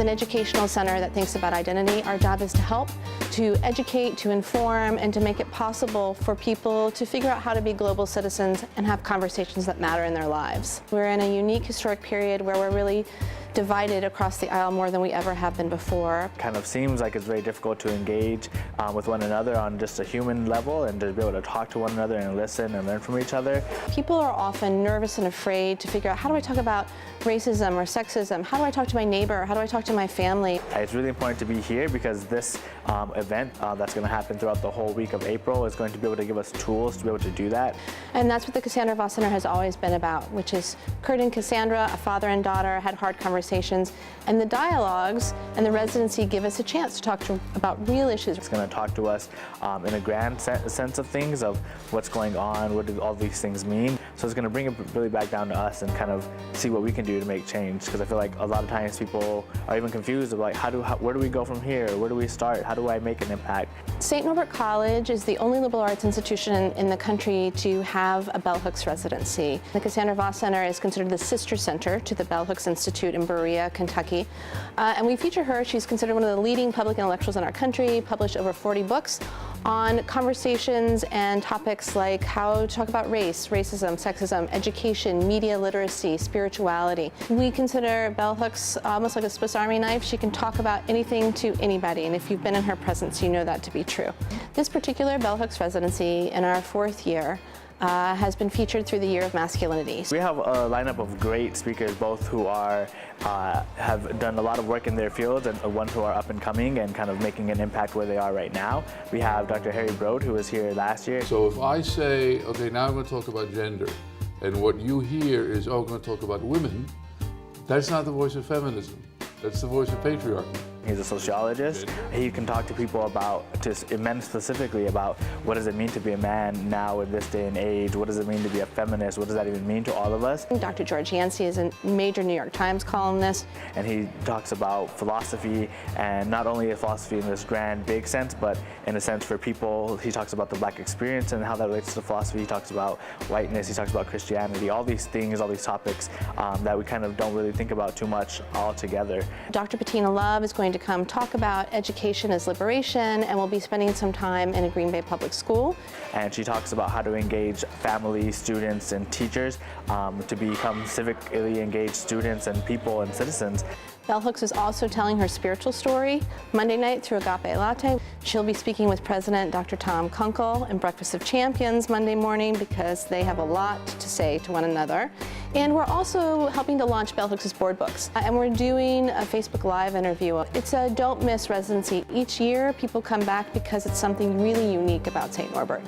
an educational center that thinks about identity. Our job is to help, to educate, to inform, and to make it possible for people to figure out how to be global citizens and have conversations that matter in their lives. We're in a unique historic period where we're really divided across the aisle more than we ever have been before. Kind of seems like it's very difficult to engage with one another on just a human level and to be able to talk to one another and listen and learn from each other. People are often nervous and afraid to figure out, how do I talk about racism or sexism? How do I talk to my neighbor? How do I talk to my family? It's really important to be here because this event that's going to happen throughout the whole week of April is going to be able to give us tools to be able to do that. And that's what the Cassandra Voss Center has always been about, which is Kurt and Cassandra, a father and daughter, had hard conversations, and the dialogues and the residency give us a chance to talk about real issues. It's going to talk to us in a grand sense of things, of what's going on, what do all these things mean. So it's going to bring it really back down to us and kind of see what we can do to make change, because I feel like a lot of times people are even confused of like, where do we go from here? Where do we start? How do I make an impact? St. Norbert College is the only liberal arts institution in the country to have a Bell Hooks residency. The Cassandra Voss Center is considered the sister center to the Bell Hooks Institute in Berea, Kentucky. And we feature her. She's considered one of the leading public intellectuals in our country, published over 40 books on conversations and topics like how to talk about race, racism, sexism, education, media literacy, spirituality. We consider Bell Hooks almost like a Swiss Army knife. She can talk about anything to anybody, and if you've been in her presence, you know that to be true. This particular Bell Hooks residency in our 4th year has been featured through the Year of Masculinity. We have a lineup of great speakers, both who are have done a lot of work in their fields and ones who are up and coming and kind of making an impact where they are right now. We have Dr. Harry Broad, who was here last year. So if I say, okay, now I'm going to talk about gender, and what you hear is, oh, I'm going to talk about women, that's not the voice of feminism. That's the voice of patriarchy. He's a sociologist. He can talk to people about, to men specifically, about what does it mean to be a man now in this day and age? What does it mean to be a feminist? What does that even mean to all of us? Dr. George Yancey is a major New York Times columnist. And he talks about philosophy, and not only a philosophy in this grand, big sense, but in a sense for people. He talks about the Black experience and how that relates to philosophy. He talks about whiteness. He talks about Christianity. All these things, all these topics that we kind of don't really think about too much all together. Dr. Bettina Love is going to come talk about education as liberation, and we'll be spending some time in a Green Bay public school. And she talks about how to engage families, students, and teachers to become civically engaged students and people and citizens. Bell Hooks is also telling her spiritual story Monday night through Agape Latte. She'll be speaking with President Dr. Tom Kunkel and Breakfast of Champions Monday morning because they have a lot to say to one another. And we're also helping to launch Bell Hooks' board books. And we're doing a Facebook Live interview. It's a don't miss residency. Each year people come back because it's something really unique about St. Norbert.